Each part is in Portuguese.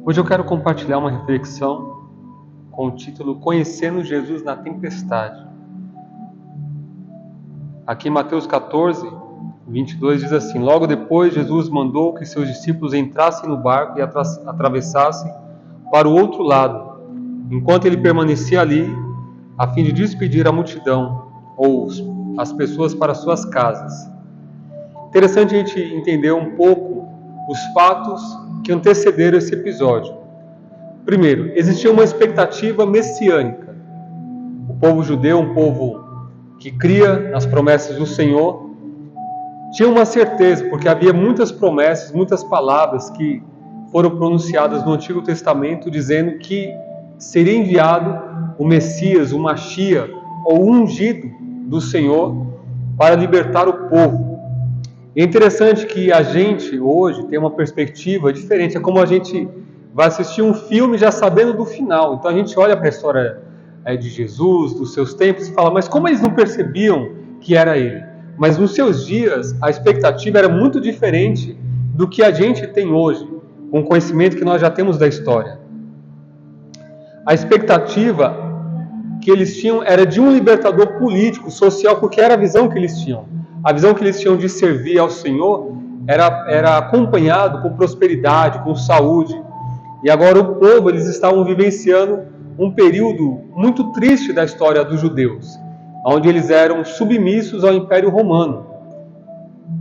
Hoje eu quero compartilhar uma reflexão com o título Conhecendo Jesus na Tempestade. Aqui em Mateus 14, 22 diz assim: Logo depois Jesus mandou que seus discípulos entrassem no barco e atravessassem para o outro lado, enquanto ele permanecia ali, a fim de despedir a multidão, ou as pessoas para suas casas. Interessante a gente entender um pouco os fatos que antecederam esse episódio. Primeiro, existia uma expectativa messiânica. O povo judeu, um povo que cria nas promessas do Senhor, tinha uma certeza, porque havia muitas promessas, muitas palavras que foram pronunciadas no Antigo Testamento, dizendo que seria enviado o Messias, o Mashiach, ou o ungido do Senhor, para libertar o povo. É interessante que a gente hoje tem uma perspectiva diferente, é como a gente vai assistir um filme já sabendo do final. Então a gente olha para a história de Jesus, dos seus tempos, e fala, mas como eles não percebiam que era ele? Mas nos seus dias a expectativa era muito diferente do que a gente tem hoje, com o conhecimento que nós já temos da história. A expectativa que eles tinham era de um libertador político, social, porque era a visão que eles tinham. A visão que eles tinham de servir ao Senhor era acompanhado com prosperidade, com saúde. E agora o povo, eles estavam vivenciando um período muito triste da história dos judeus, onde eles eram submissos ao Império Romano.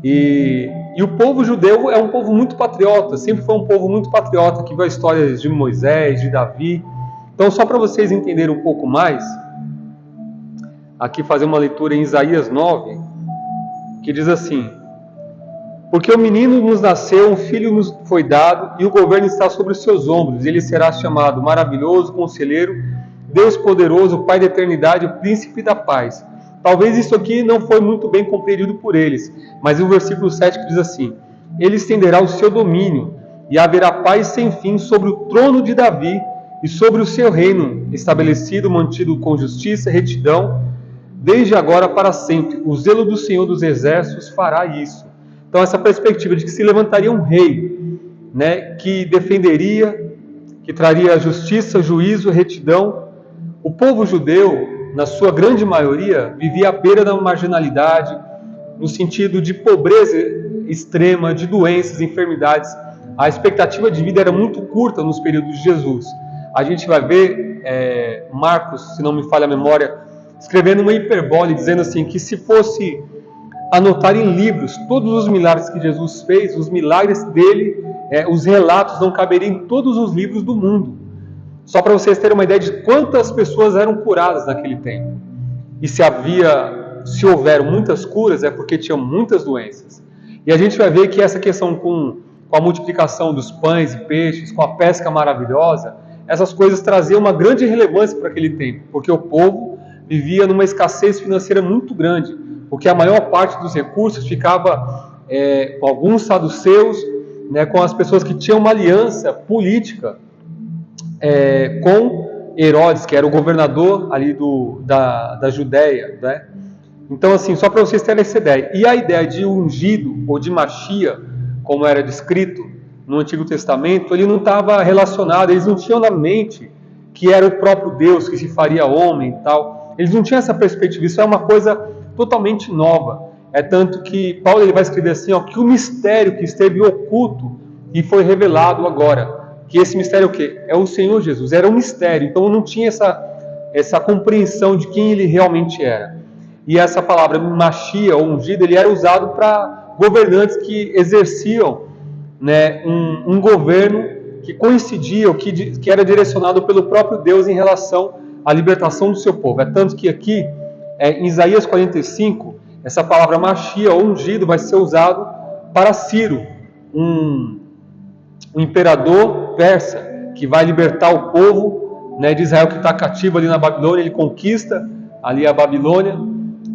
E o povo judeu é um povo muito patriota, sempre foi um povo muito patriota, que viu a história de Moisés, de Davi. Então, só para vocês entenderem um pouco mais, aqui fazer uma leitura em Isaías 9, que diz assim: Porque o menino nos nasceu, um filho nos foi dado, e o governo está sobre os seus ombros. Ele será chamado Maravilhoso, Conselheiro, Deus Poderoso, Pai da Eternidade, o Príncipe da Paz. Talvez isso aqui não foi muito bem compreendido por eles, mas o versículo 7 que diz assim: Ele estenderá o seu domínio, e haverá paz sem fim sobre o trono de Davi, e sobre o seu reino, estabelecido, mantido com justiça e retidão, desde agora para sempre. O zelo do Senhor dos Exércitos fará isso. Então essa perspectiva de que se levantaria um rei, que defenderia, que traria justiça, juízo, retidão. O povo judeu, na sua grande maioria, vivia à beira da marginalidade, no sentido de pobreza extrema, de doenças, enfermidades. A expectativa de vida era muito curta nos períodos de Jesus. A gente vai ver Marcos, se não me falha a memória, escrevendo uma hiperbole, dizendo assim, que se fosse anotar em livros todos os milagres que Jesus fez, os milagres dele, os relatos não caberiam em todos os livros do mundo. Só para vocês terem uma ideia de quantas pessoas eram curadas naquele tempo. E se houveram muitas curas, é porque tinham muitas doenças. E a gente vai ver que essa questão com a multiplicação dos pães e peixes, com a pesca maravilhosa, essas coisas traziam uma grande relevância para aquele tempo, porque o povo vivia numa escassez financeira muito grande, porque a maior parte dos recursos ficava com alguns saduceus, com as pessoas que tinham uma aliança política com Herodes, que era o governador ali da Judéia, Então, assim, só para vocês terem essa ideia. E a ideia de ungido, ou de Mashiach, como era descrito no Antigo Testamento, ele não estava relacionado, eles não tinham na mente que era o próprio Deus que se faria homem e tal. Eles não tinham essa perspectiva, isso é uma coisa totalmente nova. É tanto que Paulo ele vai escrever assim, que o mistério que esteve oculto e foi revelado agora. Que esse mistério é o quê? É o Senhor Jesus, era um mistério, então não tinha essa compreensão de quem ele realmente era. E essa palavra Mashiach, ou ungido, ele era usado para governantes que exerciam um governo que coincidia, que era direcionado pelo próprio Deus em relação à libertação do seu povo. É tanto que aqui, em Isaías 45, essa palavra Mashiach, ou ungido, vai ser usado para Ciro, um imperador persa, que vai libertar o povo de Israel que está cativo ali na Babilônia. Ele conquista ali a Babilônia.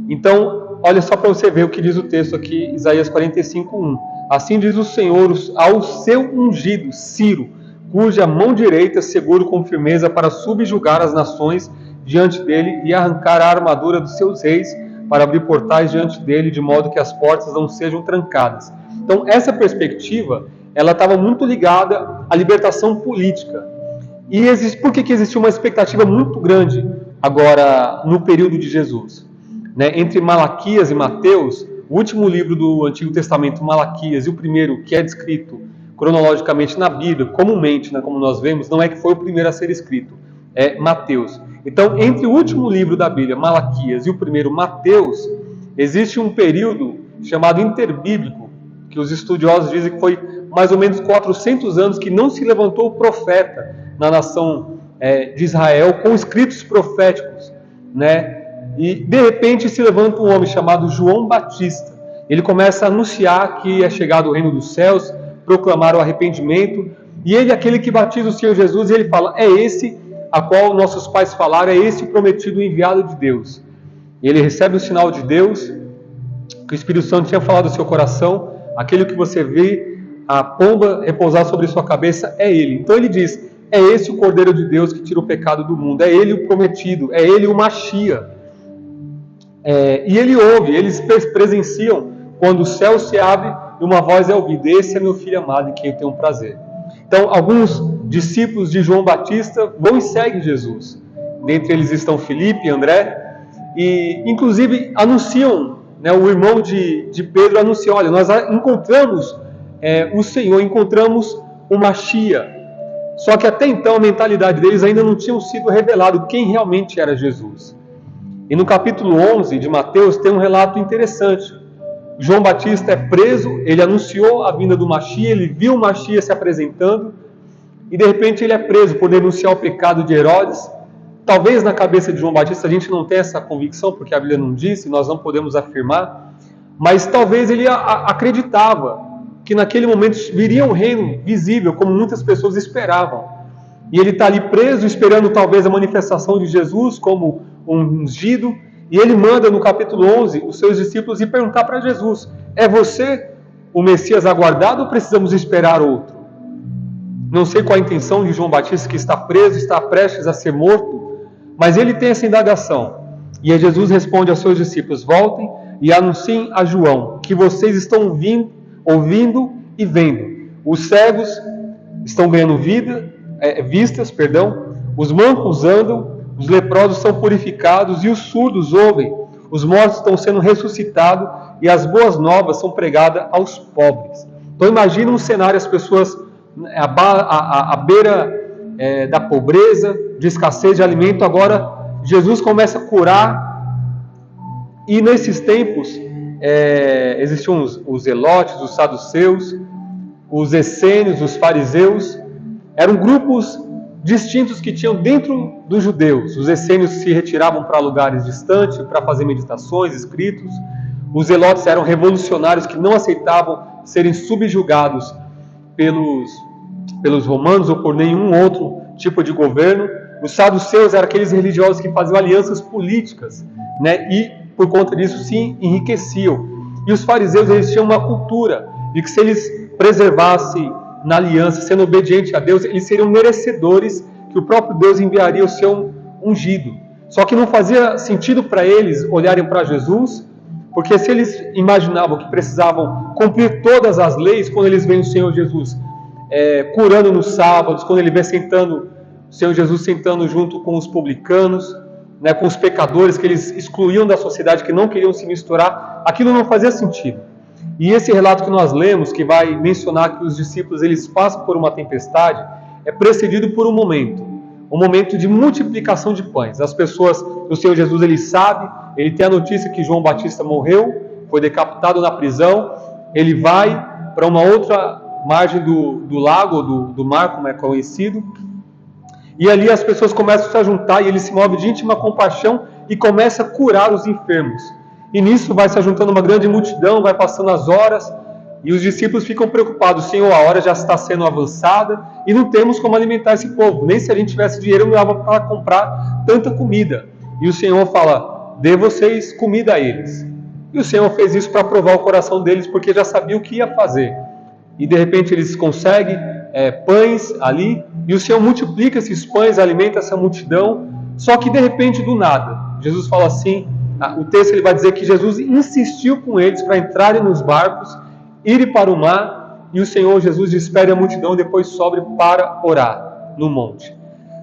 Então, olha só para você ver o que diz o texto aqui, Isaías 45:1. Assim diz o Senhor ao seu ungido, Ciro, cuja mão direita seguro com firmeza para subjugar as nações diante dele e arrancar a armadura dos seus reis, para abrir portais diante dele, de modo que as portas não sejam trancadas. Então, essa perspectiva ela estava muito ligada à libertação política. E por que existia uma expectativa muito grande agora no período de Jesus? Né? Entre Malaquias e Mateus, o último livro do Antigo Testamento, Malaquias, e o primeiro que é descrito cronologicamente na Bíblia, comumente, né, como nós vemos, não é que foi o primeiro a ser escrito, é Mateus. Então, entre o último livro da Bíblia, Malaquias, e o primeiro, Mateus, existe um período chamado interbíblico, que os estudiosos dizem que foi mais ou menos 400 anos que não se levantou o profeta na nação de Israel com escritos proféticos, né? E de repente se levanta um homem chamado João Batista. Ele começa a anunciar que é chegado o reino dos céus, proclamar o arrependimento, e ele é aquele que batiza o Senhor Jesus, e ele fala: é esse a qual nossos pais falaram, é esse o prometido enviado de Deus. E ele recebe o sinal de Deus, que o Espírito Santo tinha falado no seu coração: aquele que você vê a pomba repousar sobre sua cabeça é ele. Então ele diz: é esse o Cordeiro de Deus que tira o pecado do mundo, é ele o prometido, é ele o Machia. E ele ouve, eles presenciam quando o céu se abre e uma voz é ouvida: esse é meu filho amado em quem eu tenho um prazer. Então alguns discípulos de João Batista vão e seguem Jesus. Dentre eles estão Filipe e André, e inclusive anunciam, né, o irmão de Pedro anuncia: olha, nós encontramos o Senhor, encontramos o Machia. Só que até então a mentalidade deles ainda não tinha sido revelado quem realmente era Jesus. E no capítulo 11 de Mateus tem um relato interessante. João Batista é preso, ele anunciou a vinda do Machia, ele viu o Machia se apresentando, e de repente ele é preso por denunciar o pecado de Herodes. Talvez na cabeça de João Batista a gente não tenha essa convicção, porque a Bíblia não disse, nós não podemos afirmar, mas talvez ele acreditava que naquele momento viria um reino visível, como muitas pessoas esperavam. E ele está ali preso, esperando talvez a manifestação de Jesus como um ungido, e ele manda no capítulo 11 os seus discípulos ir perguntar para Jesus: é você o Messias aguardado ou precisamos esperar outro? Não sei qual a intenção de João Batista, que está preso, está prestes a ser morto, mas ele tem essa indagação. E aí Jesus responde aos seus discípulos: voltem e anunciem a João que vocês estão ouvindo e vendo. Os cegos estão ganhando vistas, os mancos andam, os leprosos são purificados e os surdos ouvem, os mortos estão sendo ressuscitados e as boas novas são pregadas aos pobres. Então imagina um cenário, as pessoas à beira da pobreza, de escassez de alimento. Agora Jesus começa a curar, e nesses tempos existiam os zelotes, os saduceus, os essênios, os fariseus. Eram grupos distintos que tinham dentro dos judeus. Os essênios se retiravam para lugares distantes para fazer meditações, escritos. Os zelotes eram revolucionários que não aceitavam serem subjugados pelos romanos ou por nenhum outro tipo de governo. Os saduceus eram aqueles religiosos que faziam alianças políticas, né, e por conta disso se enriqueciam. E os fariseus, eles tinham uma cultura de que se eles preservassem na aliança, sendo obediente a Deus, eles seriam merecedores que o próprio Deus enviaria o seu ungido. Só que não fazia sentido para eles olharem para Jesus, porque se eles imaginavam que precisavam cumprir todas as leis, quando eles veem o Senhor Jesus curando nos sábados, quando ele vê o Senhor Jesus sentando junto com os publicanos, né, com os pecadores que eles excluíam da sociedade, que não queriam se misturar, aquilo não fazia sentido. E esse relato que nós lemos, que vai mencionar que os discípulos eles passam por uma tempestade, é precedido por um momento de multiplicação de pães. As pessoas, o Senhor Jesus, ele sabe, ele tem a notícia que João Batista morreu, foi decapitado na prisão, ele vai para uma outra margem do lago, do mar, como é conhecido, e ali as pessoas começam a se juntar, e ele se move de íntima compaixão e começa a curar os enfermos. E nisso vai se juntando uma grande multidão, vai passando as horas, e os discípulos ficam preocupados: Senhor, a hora já está sendo avançada e não temos como alimentar esse povo, nem se a gente tivesse dinheiro não dava para comprar tanta comida. E o Senhor fala: dê vocês comida a eles. E o Senhor fez isso para provar o coração deles, porque já sabia o que ia fazer. E de repente eles conseguem pães ali, e o Senhor multiplica esses pães, alimenta essa multidão. Só que de repente, do nada, Jesus fala assim, o texto ele vai dizer que Jesus insistiu com eles para entrarem nos barcos, irem para o mar e o Senhor Jesus despede a multidão, depois sobe para orar no monte.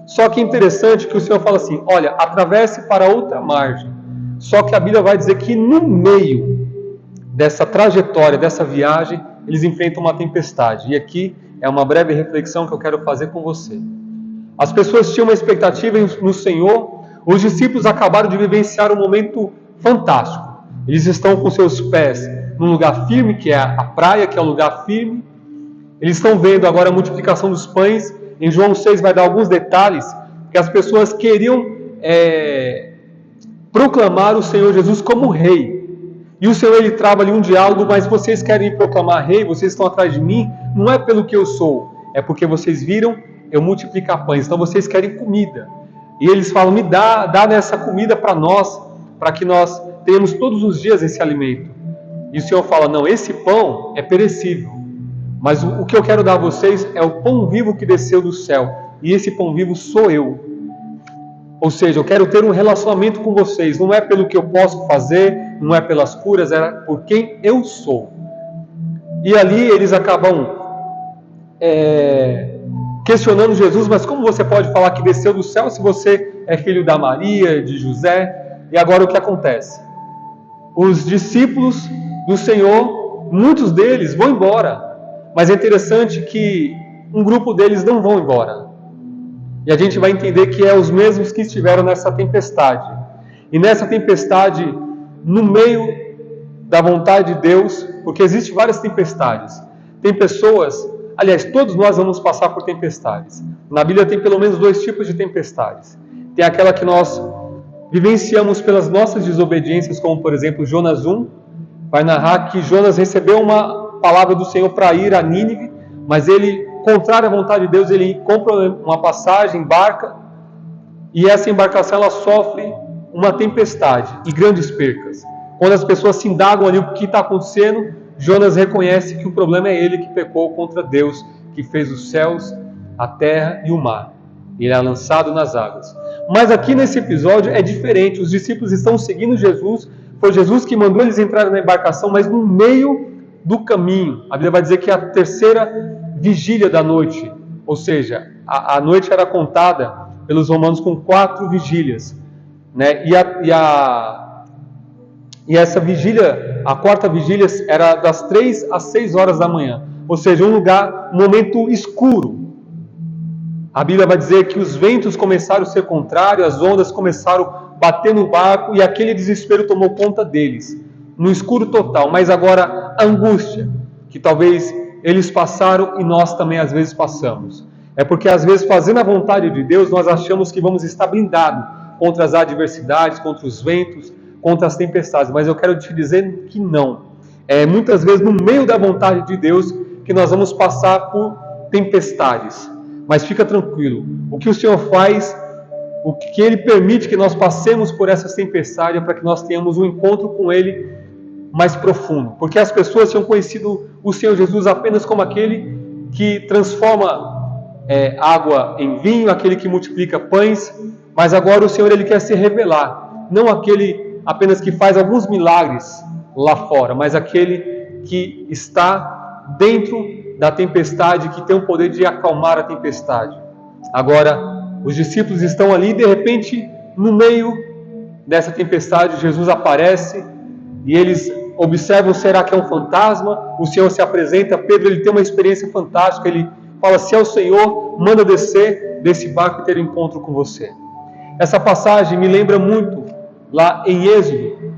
Só que é interessante que o Senhor fala assim, olha, atravesse para outra margem. Só que a Bíblia vai dizer que no meio dessa trajetória, dessa viagem, eles enfrentam uma tempestade. E aqui é uma breve reflexão que eu quero fazer com você. As pessoas tinham uma expectativa no Senhor, os discípulos acabaram de vivenciar um momento fantástico. Eles estão com seus pés num lugar firme, que é a praia, que é um lugar firme. Eles estão vendo agora a multiplicação dos pães. Em João 6 vai dar alguns detalhes, que as pessoas queriam proclamar o Senhor Jesus como rei. E o Senhor, ele trava ali um diálogo, mas vocês querem me proclamar rei, vocês estão atrás de mim, não é pelo que eu sou, é porque vocês viram eu multiplicar pães, então vocês querem comida. E eles falam, me dá essa comida para nós, para que nós tenhamos todos os dias esse alimento. E o Senhor fala, não, esse pão é perecível, mas o que eu quero dar a vocês é o pão vivo que desceu do céu, e esse pão vivo sou eu. Ou seja, eu quero ter um relacionamento com vocês, não é pelo que eu posso fazer, não é pelas curas, é por quem eu sou. E ali eles acabam questionando Jesus, mas como você pode falar que desceu do céu se você é filho da Maria, de José? E agora o que acontece? Os discípulos do Senhor, muitos deles vão embora, mas é interessante que um grupo deles não vão embora. E a gente vai entender que é os mesmos que estiveram nessa tempestade. E nessa tempestade, no meio da vontade de Deus, porque existem várias tempestades. Tem pessoas, aliás, todos nós vamos passar por tempestades. Na Bíblia tem pelo menos 2 tipos de tempestades. Tem aquela que nós vivenciamos pelas nossas desobediências, como por exemplo Jonas 1, vai narrar que Jonas recebeu uma palavra do Senhor para ir a Nínive, mas ele, contrário à vontade de Deus, ele compra uma passagem, embarca, e essa embarcação ela sofre uma tempestade e grandes percas. Quando as pessoas se indagam ali o que está acontecendo, Jonas reconhece que o problema é ele que pecou contra Deus, que fez os céus, a terra e o mar. Ele é lançado nas águas. Mas aqui nesse episódio é diferente. Os discípulos estão seguindo Jesus. Foi Jesus que mandou eles entrarem na embarcação, mas no meio do caminho. A Bíblia vai dizer que é a terceira vigília da noite. Ou seja, a noite era contada pelos romanos com 4 vigílias. Né? E essa vigília, a 4ª vigília, era das 3 às 6 horas da manhã. Ou seja, um momento escuro. A Bíblia vai dizer que os ventos começaram a ser contrários, as ondas começaram a bater no barco e aquele desespero tomou conta deles. No escuro total, mas agora a angústia, que talvez eles passaram e nós também às vezes passamos. É porque às vezes fazendo a vontade de Deus, nós achamos que vamos estar blindados contra as adversidades, contra os ventos, contra as tempestades, mas eu quero te dizer que não. Muitas vezes no meio da vontade de Deus que nós vamos passar por tempestades. Mas fica tranquilo, o que o Senhor faz, o que Ele permite que nós passemos por essas tempestades é para que nós tenhamos um encontro com Ele mais profundo. Porque as pessoas tinham conhecido o Senhor Jesus apenas como aquele que transforma água em vinho, aquele que multiplica pães, mas agora o Senhor ele quer se revelar, não aquele apenas que faz alguns milagres lá fora, mas aquele que está dentro da tempestade, que tem o poder de acalmar a tempestade. Agora, os discípulos estão ali e de repente, no meio dessa tempestade, Jesus aparece e eles observam, será que é um fantasma? O Senhor se apresenta, Pedro ele tem uma experiência fantástica, ele fala, se é o Senhor, manda descer desse barco e ter um encontro com você. Essa passagem me lembra muito lá em Êxodo,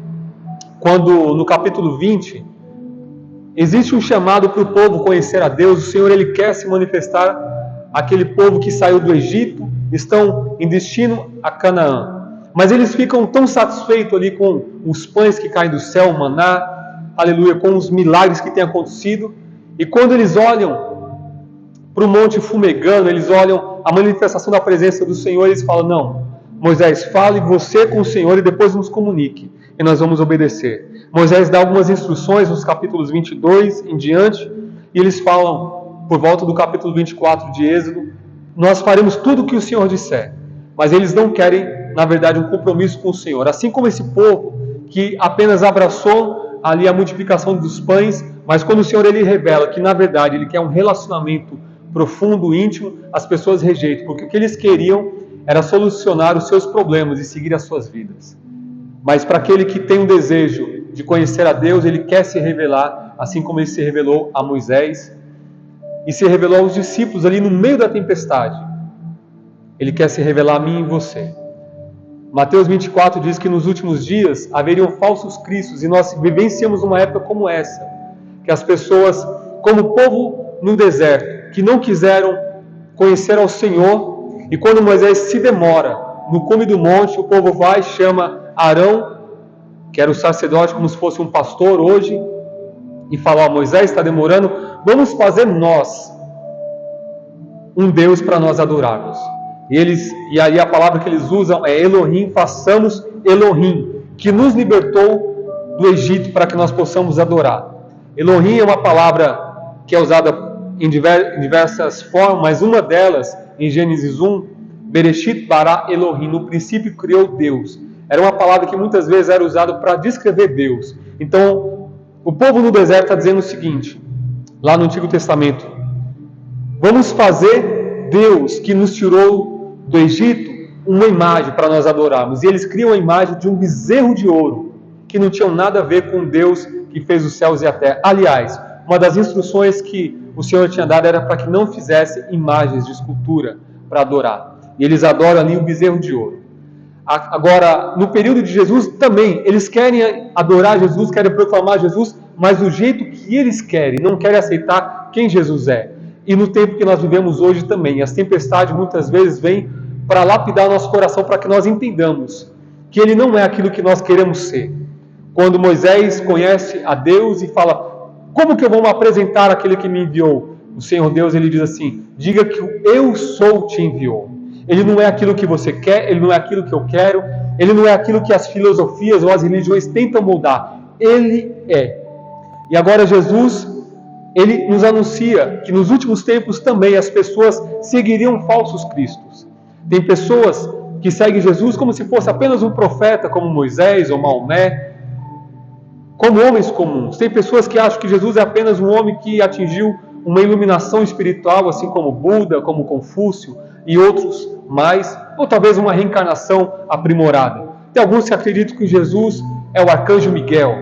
quando no capítulo 20, existe um chamado para o povo conhecer a Deus. O Senhor ele quer se manifestar àquele povo que saiu do Egito, estão em destino a Canaã. Mas eles ficam tão satisfeitos ali com os pães que caem do céu, o maná, aleluia, com os milagres que têm acontecido. E quando eles olham para o monte fumegando, eles olham a manifestação da presença do Senhor, eles falam, não, Moisés, fale você com o Senhor e depois nos comunique, e nós vamos obedecer. Moisés dá algumas instruções nos capítulos 22 em diante, e eles falam, por volta do capítulo 24 de Êxodo, nós faremos tudo o que o Senhor disser. Mas eles não querem, na verdade, um compromisso com o Senhor. Assim como esse povo que apenas abraçou ali a multiplicação dos pães, Mas quando o Senhor ele revela que na verdade Ele quer um relacionamento profundo, íntimo, as pessoas rejeitam, porque o que eles queriam era solucionar os seus problemas e seguir as suas vidas. Mas para aquele que tem um desejo de conhecer a Deus, Ele quer se revelar, assim como Ele se revelou a Moisés e se revelou aos discípulos ali no meio da tempestade. Ele quer se revelar a mim e você. Mateus 24 diz que nos últimos dias haveriam falsos cristos, e nós vivenciamos uma época como essa, que as pessoas, como o povo no deserto, que não quiseram conhecer ao Senhor, e quando Moisés se demora no cume do monte, o povo vai e chama Arão, que era o sacerdote como se fosse um pastor hoje, e fala: Moisés está demorando, vamos fazer nós um Deus para nós adorarmos. E aí a palavra que eles usam é Elohim, façamos Elohim, que nos libertou do Egito para que nós possamos adorar. Elohim é uma palavra que é usada em diversas formas, mas uma delas, em Gênesis 1, Bereshit bara Elohim, no princípio criou Deus. Era uma palavra que muitas vezes era usada para descrever Deus. Então, o povo no deserto está dizendo o seguinte, lá no Antigo Testamento: vamos fazer Deus que nos tirou do Egito uma imagem para nós adorarmos. E eles criam a imagem de um bezerro de ouro, que não tinha nada a ver com Deus que fez os céus e a terra. Aliás, uma das instruções que o Senhor tinha dado era para que não fizesse imagens de escultura para adorar. E eles adoram ali o bezerro de ouro. Agora, no período de Jesus também, eles querem adorar Jesus, querem proclamar Jesus, mas do jeito que eles querem, não querem aceitar quem Jesus é. E no tempo que nós vivemos hoje também, as tempestades muitas vezes vêm para lapidar nosso coração, para que nós entendamos que Ele não é aquilo que nós queremos ser. Quando Moisés conhece a Deus e fala: como que eu vou me apresentar àquele que me enviou? O Senhor Deus, Ele diz assim: diga que o Eu Sou te enviou. Ele não é aquilo que você quer, Ele não é aquilo que eu quero, Ele não é aquilo que as filosofias ou as religiões tentam moldar. Ele é. E agora Jesus, Ele nos anuncia que nos últimos tempos também as pessoas seguiriam falsos cristos. Tem pessoas que seguem Jesus como se fosse apenas um profeta, como Moisés ou Maomé, como homens comuns. Tem pessoas que acham que Jesus é apenas um homem que atingiu uma iluminação espiritual, assim como Buda, como Confúcio e outros mais, ou talvez uma reencarnação aprimorada. Tem alguns que acreditam que Jesus é o arcanjo Miguel,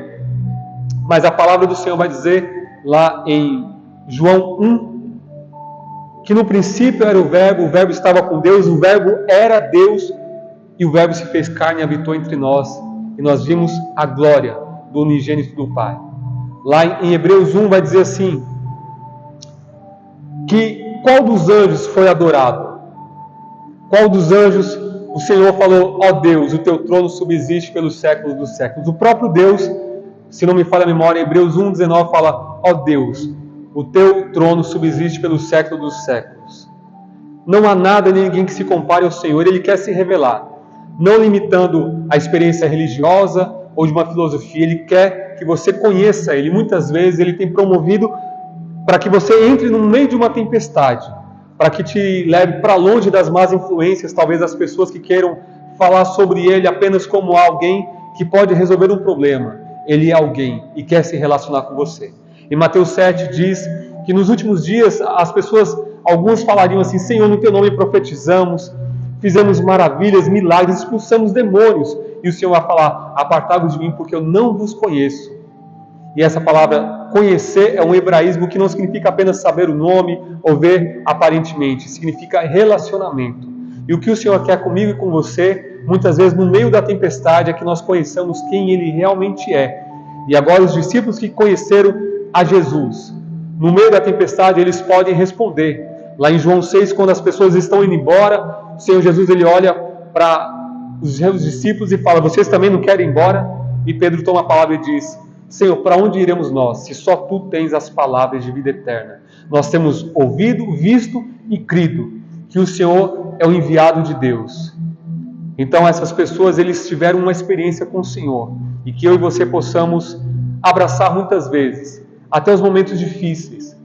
mas a palavra do Senhor vai dizer lá em João 1, que no princípio era o Verbo estava com Deus, o Verbo era Deus, e o Verbo se fez carne e habitou entre nós, e nós vimos a glória do unigênito do Pai. Lá em Hebreus 1 vai dizer assim, que qual dos anjos foi adorado? Qual dos anjos o Senhor falou: ó Deus, o teu trono subsiste pelos séculos dos séculos? O próprio Deus, se não me falha a memória, em Hebreus 1,19 fala: ó Deus, o teu trono subsiste pelos séculos dos séculos. Não há nada nem ninguém que se compare ao Senhor. Ele quer se revelar, não limitando a experiência religiosa ou de uma filosofia. Ele quer que você conheça Ele. Muitas vezes Ele tem promovido para que você entre no meio de uma tempestade, para que te leve para longe das más influências, talvez das pessoas que queiram falar sobre Ele apenas como alguém que pode resolver um problema. Ele é alguém e quer se relacionar com você. Em Mateus 7 diz que nos últimos dias as pessoas, alguns falariam assim: Senhor, no teu nome profetizamos, fizemos maravilhas, milagres, expulsamos demônios. E o Senhor vai falar: apartai-vos de mim, porque eu não vos conheço. E essa palavra conhecer é um hebraísmo que não significa apenas saber o nome ou ver aparentemente, significa relacionamento. E o que o Senhor quer comigo e com você, muitas vezes no meio da tempestade, é que nós conheçamos quem Ele realmente é. E agora os discípulos que conheceram a Jesus, no meio da tempestade, eles podem responder. Lá em João 6, quando as pessoas estão indo embora, o Senhor Jesus ele olha para os seus discípulos e fala: vocês também não querem ir embora? E Pedro toma a palavra e diz: Senhor, para onde iremos nós, se só Tu tens as palavras de vida eterna? Nós temos ouvido, visto e crido que o Senhor é o enviado de Deus. Então essas pessoas, eles tiveram uma experiência com o Senhor, e que eu e você possamos abraçar muitas vezes, até os momentos difíceis,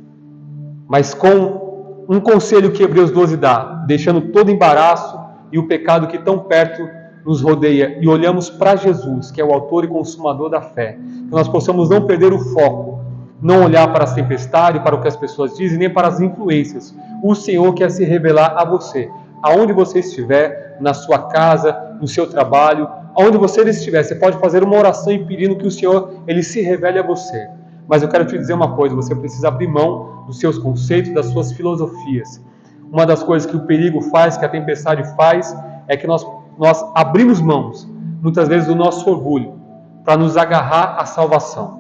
mas com um conselho que Hebreus 12 dá, deixando todo embaraço e o pecado que tão perto nos rodeia, e olhamos para Jesus, que é o autor e consumador da fé, que nós possamos não perder o foco, não olhar para as tempestades, para o que as pessoas dizem, nem para as influências. O Senhor quer se revelar a você, aonde você estiver, na sua casa, no seu trabalho, aonde você estiver. Você pode fazer uma oração e pedindo que o Senhor ele se revele a você. Mas eu quero te dizer uma coisa, você precisa abrir mão dos seus conceitos, das suas filosofias. Uma das coisas que o perigo faz, que a tempestade faz, é que nós abrimos mãos, muitas vezes, do nosso orgulho, para nos agarrar à salvação.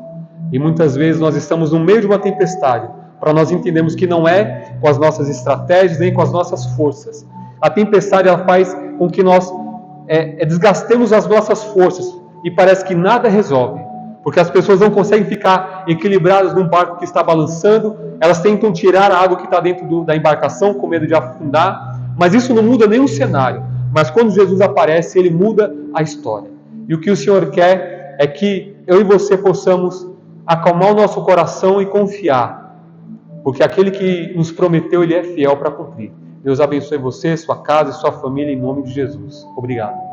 E muitas vezes nós estamos no meio de uma tempestade, para nós entendermos que não é com as nossas estratégias, nem com as nossas forças. A tempestade ela faz com que nós desgastemos as nossas forças e parece que nada resolve. Porque as pessoas não conseguem ficar equilibradas num barco que está balançando, elas tentam tirar a água que está dentro da embarcação com medo de afundar, mas isso não muda nenhum cenário. Mas quando Jesus aparece, ele muda a história. E o que o Senhor quer é que eu e você possamos acalmar o nosso coração e confiar, porque aquele que nos prometeu, ele é fiel para cumprir. Deus abençoe você, sua casa e sua família, em nome de Jesus. Obrigado.